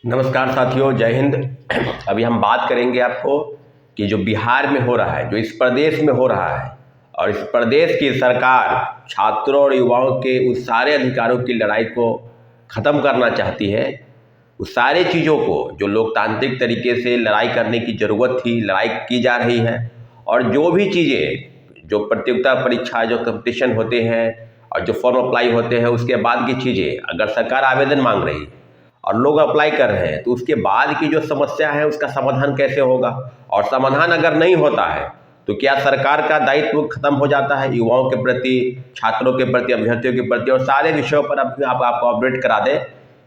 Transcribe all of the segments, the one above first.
नमस्कार साथियों, जय हिंद। अभी हम बात करेंगे आपको कि जो बिहार में हो रहा है, जो इस प्रदेश में हो रहा है और इस प्रदेश की सरकार छात्रों और युवाओं के उस सारे अधिकारों की लड़ाई को ख़त्म करना चाहती है। उस सारे चीज़ों को जो लोकतांत्रिक तरीके से लड़ाई करने की ज़रूरत थी, लड़ाई की जा रही है। और जो भी चीज़ें, जो प्रतियोगिता परीक्षा, जो कंपटीशन होते हैं और जो फॉर्म अप्लाई होते हैं, उसके बाद की चीज़ें अगर सरकार आवेदन मांग रही है और लोग अप्लाई कर रहे हैं, तो उसके बाद की जो समस्या है उसका समाधान कैसे होगा। और समाधान अगर नहीं होता है तो क्या सरकार का दायित्व खत्म हो जाता है युवाओं के प्रति, छात्रों के प्रति, अभ्यर्थियों के प्रति। और सारे विषयों पर आपको अपडेट करा दें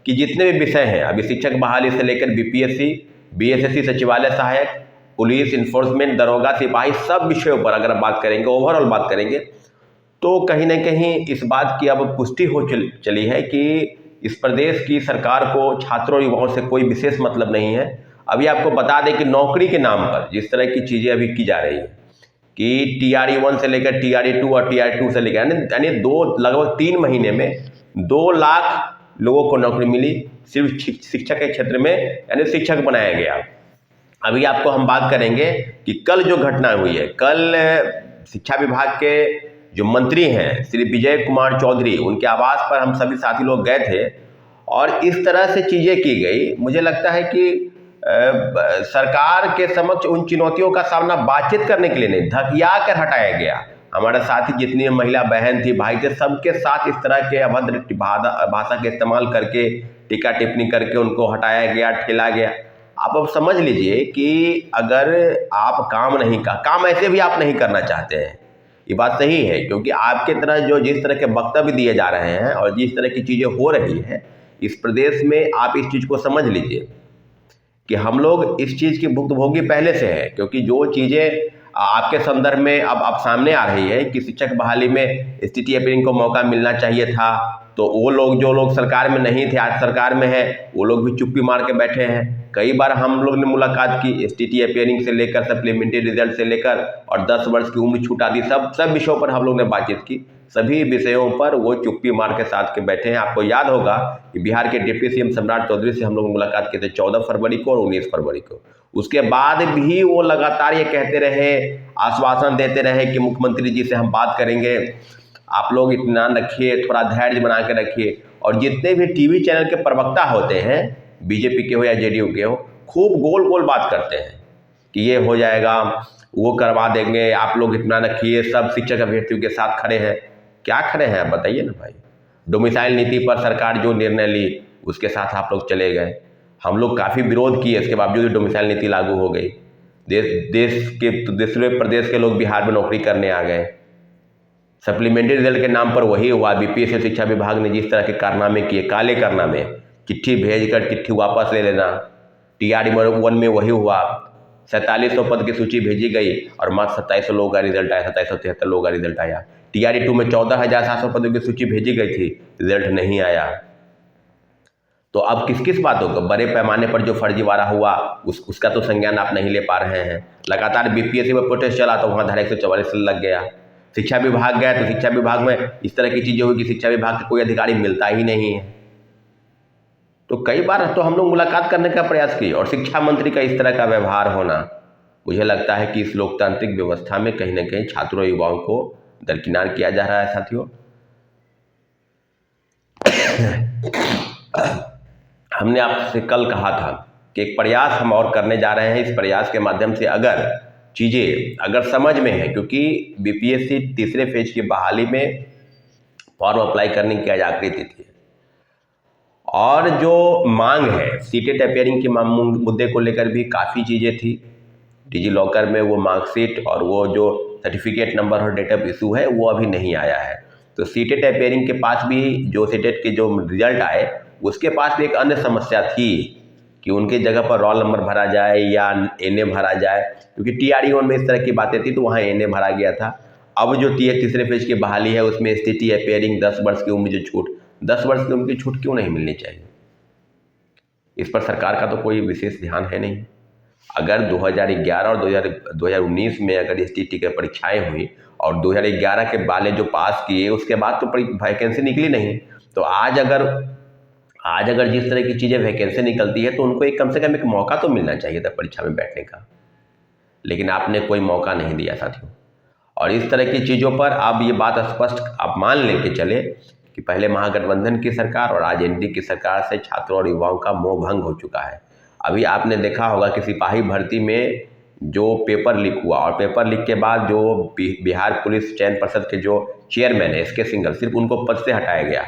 कि जितने भी विषय हैं, अभी शिक्षक बहाली से लेकर बीपीएससी, बीएसएससी, सचिवालय सहायक, पुलिस, इन्फोर्समेंट, दरोगा, सिपाही, सब विषयों पर अगर बात करेंगे, ओवरऑल बात करेंगे, तो कहीं ना कहीं इस बात की अब पुष्टि हो चली है कि इस प्रदेश की सरकार को छात्रों और युवाओं से कोई विशेष मतलब नहीं है। अभी आपको बता दें कि नौकरी के नाम पर जिस तरह की चीज़ें अभी की जा रही है कि TRE 1 से लेकर TRE 2 और TRE 2 से लेकर यानी लगभग 3 महीने में 2 लाख लोगों को नौकरी मिली सिर्फ शिक्षक के क्षेत्र में, यानी शिक्षक बनाया गया। अभी आपको हम बात करेंगे कि कल जो घटना हुई है, कल शिक्षा विभाग के जो मंत्री हैं श्री विजय कुमार चौधरी, उनके आवास पर हम सभी साथी लोग गए थे और इस तरह से चीज़ें की गई। मुझे लगता है कि सरकार के समक्ष उन चुनौतियों का सामना बातचीत करने के लिए नहीं, धकिया कर हटाया गया। हमारे साथी जितनी महिला बहन थी, भाई थे, सबके साथ इस तरह के अभद्र भाषा के इस्तेमाल करके, टीका टिप्पणी करके उनको हटाया गया, ठेला गया। आप अब समझ लीजिए कि अगर आप काम ऐसे भी आप नहीं करना चाहते हैं, ये बात सही है, क्योंकि आपके तरह जिस तरह के वक्तव्य दिए जा रहे हैं और जिस तरह की चीज़ें हो रही हैं इस प्रदेश में, आप इस चीज़ को समझ लीजिए कि हम लोग इस चीज़ की भुक्तभोगी पहले से है। क्योंकि जो चीज़ें आपके संदर्भ में अब सामने आ रही है कि शिक्षक बहाली में स्थिति अपीयरिंग को मौका मिलना चाहिए था, तो वो लोग, जो लोग सरकार में नहीं थे, आज सरकार में है, वो लोग भी चुप्पी मार के बैठे हैं। कई बार हम लोग ने मुलाकात की, STT अपीयरिंग से लेकर सप्लीमेंट्री रिजल्ट से लेकर और 10 वर्ष की उम्र छूट आदि सब विषयों पर हम लोग ने बातचीत की। सभी विषयों पर वो चुप्पी मार के साथ के बैठे हैं। आपको याद होगा कि बिहार के डिप्टी CM सम्राट चौधरी से हम लोग मुलाकात किए थे 14 फरवरी को और 19 फरवरी को। उसके बाद भी वो लगातार ये कहते रहे, आश्वासन देते रहे कि मुख्यमंत्री जी से हम बात करेंगे, आप लोग इत्मीनान रखिए, थोड़ा धैर्य बना के रखिए। और जितने भी टीवी चैनल के प्रवक्ता होते हैं, बीजेपी के हो या JDU के हो, खूब गोल गोल बात करते हैं कि ये हो जाएगा, वो करवा देंगे, आप लोग इत्मीनान रखिए, सब शिक्षक अभ्यर्थियों के साथ खड़े हैं। क्या खड़े हैं आप बताइए ना भाई। डोमिसाइल नीति पर सरकार जो निर्णय ली उसके साथ आप लोग चले गए। हम लोग काफ़ी विरोध किए, इसके बावजूद डोमिसाइल नीति लागू हो गई। देश के दूसरे प्रदेश के लोग बिहार में नौकरी करने आ गए। सप्लीमेंट्री रिजल्ट के नाम पर वही हुआ। BPSC शिक्षा विभाग ने जिस तरह के कारनामे किए, काले कारनामे, चिट्ठी भेजकर चिट्ठी वापस ले लेना। TRE 1 में वही हुआ। 4700 पद की सूची भेजी गई और मात्र 2700 लोगों का रिजल्ट आया, 2773 लोगों का रिजल्ट आया। TRE 2 में 14,700 पदों की सूची भेजी गई थी, रिजल्ट नहीं आया। तो अब किस किस बातों को, बड़े पैमाने पर जो फर्जीवाड़ा हुआ उसका तो संज्ञान आप नहीं ले पा रहे हैं। लगातार BPSC में प्रोटेस्ट चला तो वहाँ धारा 144 लग गया। शिक्षा विभाग गया तो शिक्षा विभाग में इस तरह की चीज़ें हुई कि शिक्षा विभाग का कोई अधिकारी मिलता ही नहीं है। तो कई बार तो हम लोग मुलाकात करने का प्रयास किए और शिक्षा मंत्री का इस तरह का व्यवहार होना, मुझे लगता है कि इस लोकतांत्रिक व्यवस्था में कहीं ना कहीं छात्रों युवाओं को दरकिनार किया जा रहा है। साथियों, हमने आपसे कल कहा था कि एक प्रयास हम और करने जा रहे हैं। इस प्रयास के माध्यम से अगर चीज़ें अगर समझ में है, क्योंकि BPSC तीसरे फेज की बहाली में फॉर्म अप्लाई करने की आज आखिरी तिथि है और जो मांग है सीटेट अपीयरिंग के मुद्दे को लेकर भी काफ़ी चीज़ें थी। डिजी लॉकर में वो मार्कशीट और वो जो सर्टिफिकेट नंबर और डेट ऑफ इशू है वो अभी नहीं आया है। तो सीटेट अपीयरिंग के पास भी, जो सीटेट के जो रिजल्ट आए उसके पास भी एक अन्य समस्या थी कि उनके जगह पर रोल नंबर भरा जाए या NA भरा जाए, क्योंकि TRE 1 में इस तरह की बातें थी तो वहाँ NA भरा गया था। अब जो तीसरे फेज की बहाली है उसमें स्थिति अपीयरिंग 10 वर्ष की उम्र, जो छूट 10 वर्ष की उम्र की छूट क्यों नहीं मिलनी चाहिए, इस पर सरकार का तो कोई विशेष ध्यान है नहीं। अगर 2011 और 2019 में अगर STT की परीक्षाएं हुई और 2011 के वाले जो पास किए उसके बाद तो वैकेंसी निकली नहीं, तो आज अगर आज अगर जिस तरह की चीज़ें वैकेंसी निकलती है तो उनको एक कम से कम एक मौका तो मिलना चाहिए था परीक्षा में बैठने का, लेकिन आपने कोई मौका नहीं दिया साथियों। और इस तरह की चीज़ों पर अब ये बात स्पष्ट आप मान लेके चले कि पहले महागठबंधन की सरकार और आज एनडीए की सरकार से छात्रों और युवाओं का मोह भंग हो चुका है। अभी आपने देखा होगा कि सिपाही भर्ती में जो पेपर लीक हुआ और पेपर लीक के बाद जो बिहार पुलिस चयन पर्षद के जो चेयरमैन है एसके सिंघल, सिर्फ उनको पद से हटाया गया।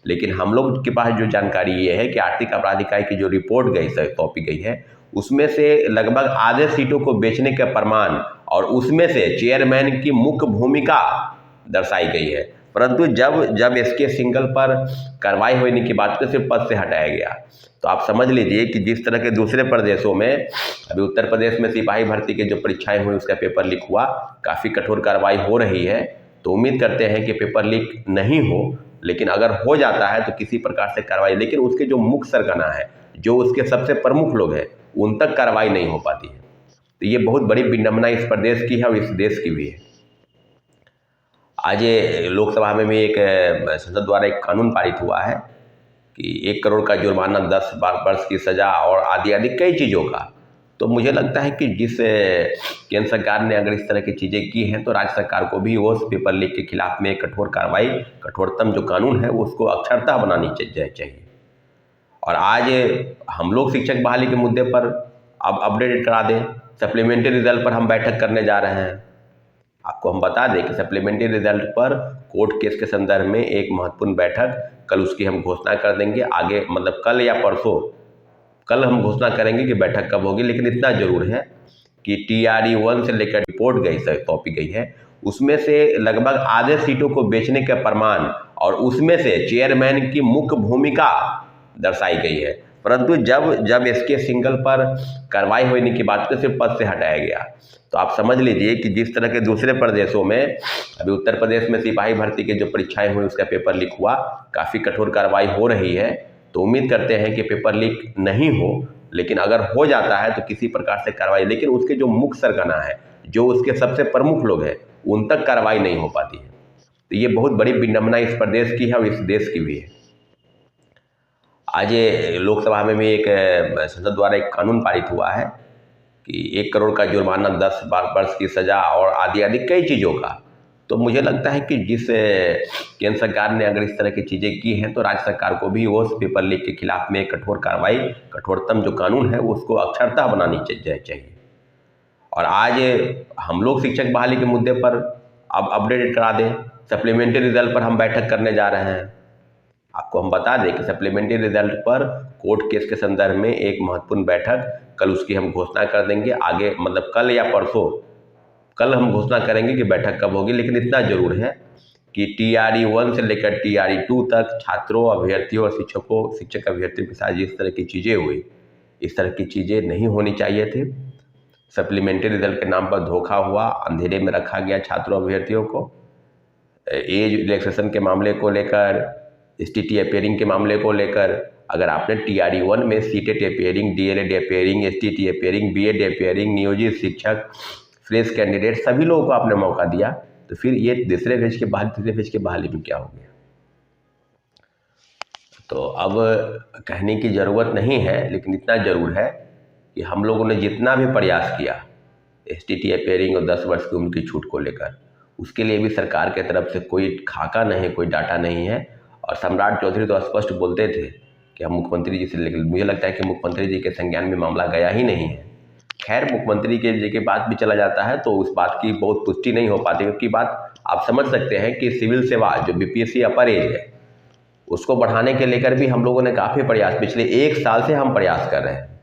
लेकिन हम लोग के पास जो जानकारी ये है कि आर्थिक अपराध इकाई की जो रिपोर्ट सौंपी गई है उसमें से लगभग आधे सीटों को बेचने के प्रमाण और उसमें से चेयरमैन की मुख्य भूमिका दर्शाई गई है। परंतु जब एसके सिंघल पर कार्रवाई होने की बात तो सिर्फ पद से हटाया गया। तो आप समझ लीजिए कि जिस तरह के दूसरे प्रदेशों में, अभी उत्तर प्रदेश में सिपाही भर्ती के जो परीक्षाएं हुई उसका पेपर लीक हुआ, काफ़ी कठोर कार्रवाई हो रही है। तो उम्मीद करते हैं कि पेपर लीक नहीं हो, लेकिन अगर हो जाता है तो किसी प्रकार से कार्रवाई, लेकिन उसके जो मुख्य सरगना है, जो उसके सबसे प्रमुख लोग हैं, उन तक कार्रवाई नहीं हो पाती है। तो ये बहुत बड़ी विडंबना इस प्रदेश की है और इस देश की भी है। आज लोकसभा में भी एक संसद द्वारा एक कानून पारित हुआ है कि 1 करोड़ का जुर्माना, 10 वर्ष की सज़ा और आदि आदि कई चीज़ों का। तो मुझे लगता है कि जिस केंद्र सरकार ने अगर इस तरह की चीज़ें की हैं तो राज्य सरकार को भी उस पेपर लीक के खिलाफ में कठोर कार्रवाई, कठोरतम जो कानून है उसको अक्षरता बनानी चाहिए। और आज हम लोग शिक्षक बहाली के मुद्दे पर अब अपडेट करा दें, सप्लीमेंट्री रिजल्ट पर हम बैठक करने जा रहे हैं। आपको हम बता दें कि सप्लीमेंट्री रिजल्ट पर कोर्ट केस के संदर्भ में एक महत्वपूर्ण बैठक कल उसकी हम घोषणा कर देंगे। आगे मतलब कल या परसों, कल हम घोषणा करेंगे कि बैठक कब होगी। लेकिन इतना जरूर है कि TRE 1 से लेकर रिपोर्ट सौंपी गई है उसमें से लगभग आधे सीटों को बेचने के प्रमाण और उसमें से चेयरमैन की मुख्य भूमिका दर्शाई गई है। परंतु जब एसके सिंघल पर कार्रवाई होने की बात तो सिर्फ पद से हटाया गया। तो आप समझ लीजिए कि जिस तरह के दूसरे प्रदेशों में, अभी उत्तर प्रदेश में सिपाही भर्ती के जो परीक्षाएं हुई उसका पेपर लीक हुआ, काफ़ी कठोर कार्रवाई हो रही है। तो उम्मीद करते हैं कि पेपर लीक नहीं हो, लेकिन अगर हो जाता है तो किसी प्रकार से कार्रवाई, लेकिन उसके जो मुख्य सरगना है, जो उसके सबसे प्रमुख लोग हैं, उन तक कार्रवाई नहीं हो पाती है। तो ये बहुत बड़ी विडंबना इस प्रदेश की है और इस देश की भी है। आज लोकसभा में भी एक संसद द्वारा एक कानून पारित हुआ है कि 1 करोड़ का जुर्माना, 10 वर्ष की सज़ा और आदि आदि कई चीज़ों का। तो मुझे लगता है कि जिस केंद्र सरकार ने अगर इस तरह की चीज़ें की हैं तो राज्य सरकार को भी उस पेपर लीक के खिलाफ में कठोर कार्रवाई, कठोरतम जो कानून है उसको अक्षरता बनानी चाहिए। और आज हम लोग शिक्षक बहाली के मुद्दे पर अब अपडेट करा दें, सप्लीमेंट्री रिजल्ट पर हम बैठक करने जा रहे हैं। आपको हम बता दें कि सप्लीमेंट्री रिजल्ट पर कोर्ट केस के संदर्भ में एक महत्वपूर्ण बैठक कल उसकी हम घोषणा कर देंगे। आगे मतलब कल या परसों, कल हम घोषणा करेंगे कि बैठक कब होगी। लेकिन इतना जरूर है कि TRE 1 से लेकर TRE 2 तक छात्रों, अभ्यर्थियों और शिक्षक अभ्यर्थियों के साथ जिस तरह की चीज़ें हुई, इस तरह की चीज़ें नहीं होनी चाहिए थी। सप्लीमेंट्री रिजल्ट के नाम पर धोखा हुआ, अंधेरे में रखा गया छात्रों अभ्यर्थियों को। एज रिलैक्सेशन के मामले को लेकर, STT अपेयरिंग के मामले को लेकर, अगर आपने TRE 1 में CTET appearing, DLED appearing, STT appearing, BEd appearing, नियोजित शिक्षक, फ्रेश कैंडिडेट सभी लोगों को आपने मौका दिया, तो फिर ये तीसरे फेज के बहाली में क्या हो गया? तो अब कहने की ज़रूरत नहीं है, लेकिन इतना ज़रूर है कि हम लोगों ने जितना भी प्रयास किया STT अपेयरिंग और 10 वर्ष की उम्र की छूट को लेकर, उसके लिए भी सरकार के तरफ से कोई खाका नहीं, कोई डाटा नहीं है। और सम्राट चौधरी तो स्पष्ट बोलते थे कि हम मुख्यमंत्री जी से, लेकिन मुझे लगता है कि मुख्यमंत्री जी के संज्ञान में मामला गया ही नहीं है। खैर, मुख्यमंत्री के जी के बात भी चला जाता है तो उस बात की बहुत पुष्टि नहीं हो पाती, क्योंकि बात आप समझ सकते हैं कि सिविल सेवा जो BPSC अपर एज है उसको बढ़ाने के लेकर भी हम लोगों ने काफ़ी प्रयास, पिछले 1 साल से हम प्रयास कर रहे हैं।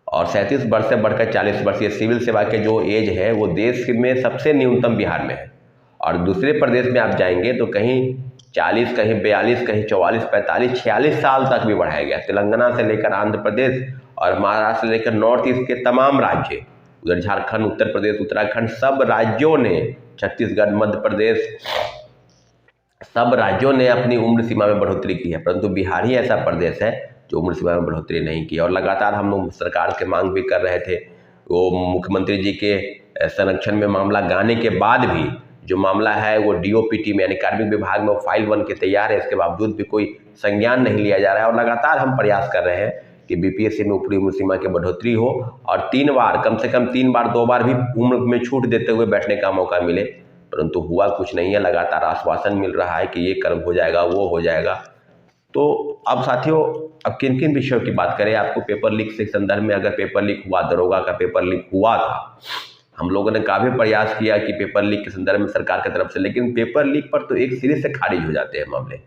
और 37 वर्ष से बढ़कर 40 वर्ष ये सिविल सेवा के जो एज है वो देश में सबसे न्यूनतम बिहार में है। और दूसरे प्रदेश में आप जाएंगे तो कहीं 40, कहीं 42, कहीं 44, 45, 46 साल तक भी बढ़ाया गया। तेलंगाना से लेकर आंध्र प्रदेश और महाराष्ट्र से लेकर नॉर्थ ईस्ट के तमाम राज्य, उधर झारखंड, उत्तर प्रदेश, उत्तराखंड, सब राज्यों ने, छत्तीसगढ़, मध्य प्रदेश, सब राज्यों ने अपनी उम्र सीमा में बढ़ोतरी की है। परंतु बिहार ही ऐसा प्रदेश है जो उम्र सीमा में बढ़ोतरी नहीं की। और लगातार हम लोग सरकार से मांग भी कर रहे थे, वो मुख्यमंत्री जी के संरक्षण में मामला गाने के बाद भी जो मामला है वो डीओपीटी में यानी कार्मिक विभाग में फाइल बन के तैयार है, इसके बावजूद भी कोई संज्ञान नहीं लिया जा रहा है। और लगातार हम प्रयास कर रहे हैं कि बीपीएससी में ऊपरी उम्र सीमा की बढ़ोतरी हो और 3 बार, कम से कम 3 बार, 2 बार भी उम्र में छूट देते हुए बैठने का मौका मिले, परंतु हुआ कुछ नहीं है। लगातार आश्वासन मिल रहा है कि ये कर्म हो जाएगा, वो हो जाएगा। तो अब साथियों, अब किन किन विषयों की बात करें? आपको पेपर लीक से संदर्भ में, अगर पेपर लीक हुआ, दरोगा का पेपर लीक हुआ था, हम लोगों ने काफ़ी प्रयास किया कि पेपर लीक के संदर्भ में सरकार की तरफ से, लेकिन पेपर लीक पर तो एक सिरे से खारिज हो जाते हैं मामले,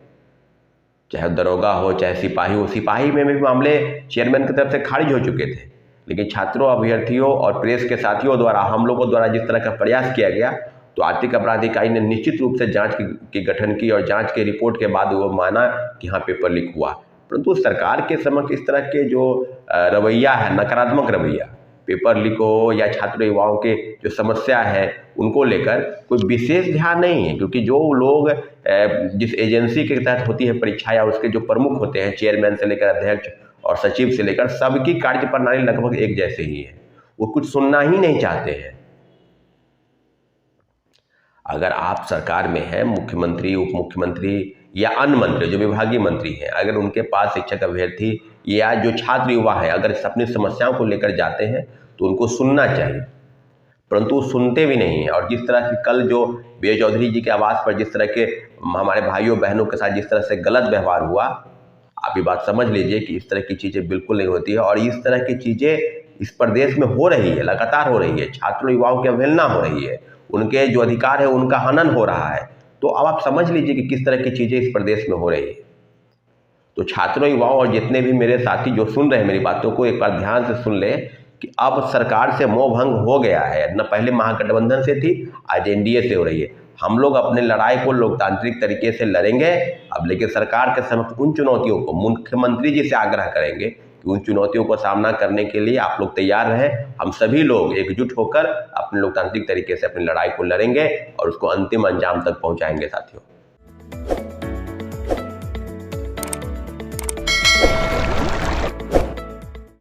चाहे दरोगा हो चाहे सिपाही हो। सिपाही में भी मामले चेयरमैन की तरफ से खारिज हो चुके थे, लेकिन छात्रों, अभ्यर्थियों और प्रेस के साथियों द्वारा, हम लोगों द्वारा जिस तरह का प्रयास किया गया, तो आर्थिक अपराध इकाई ने निश्चित रूप से जांच की गठन की और जांच के रिपोर्ट के बाद वो माना कि हाँ पेपर लीक हुआ। परंतु सरकार के समक्ष इस तरह के जो रवैया है, नकारात्मक रवैया, पेपर लीक हो या छात्र युवाओं के जो समस्या है उनको लेकर कोई विशेष ध्यान नहीं है, क्योंकि जो लोग जिस एजेंसी के तहत होती है परीक्षा या उसके जो प्रमुख होते हैं, चेयरमैन से लेकर अध्यक्ष और सचिव से लेकर, सबकी कार्य प्रणाली लगभग एक जैसे ही है। वो कुछ सुनना ही नहीं चाहते हैं। अगर आप सरकार में हैं, मुख्यमंत्री, उप मुख्यमंत्री या अन्य मंत्री जो विभागीय मंत्री हैं, अगर उनके पास शिक्षक अभ्यर्थी या जो छात्र युवा हैं अगर अपनी समस्याओं को लेकर जाते हैं तो उनको सुनना चाहिए, परंतु सुनते भी नहीं है। और जिस तरह से कल जो बी चौधरी जी के आवास पर जिस तरह के हमारे भाइयों बहनों के साथ जिस तरह से गलत व्यवहार हुआ, आप ये बात समझ लीजिए कि इस तरह की चीज़ें बिल्कुल नहीं होती है। और इस तरह की चीज़ें इस प्रदेश में हो रही है, लगातार हो रही है। छात्रों युवाओं की अवहेलना हो रही है, उनके जो अधिकार है उनका हनन हो रहा है। तो अब आप समझ लीजिए कि किस तरह की चीज़ें इस प्रदेश में हो रही है। तो छात्रों, युवाओं और जितने भी मेरे साथी जो सुन रहे हैं मेरी बातों को, एक बार ध्यान से सुन लें कि अब सरकार से मोह भंग हो गया है। न पहले महागठबंधन से थी, आज एनडीए से हो रही है। हम लोग अपने लड़ाई को लोकतांत्रिक तरीके से लड़ेंगे अब, लेकिन सरकार के समक्ष उन चुनौतियों को, मुख्यमंत्री जी से आग्रह करेंगे कि उन चुनौतियों को सामना करने के लिए आप लोग तैयार रहें। हम सभी लोग एकजुट होकर अपने लोकतांत्रिक तरीके से अपनी लड़ाई को लड़ेंगे और उसको अंतिम अंजाम तक पहुंचाएंगे साथियों।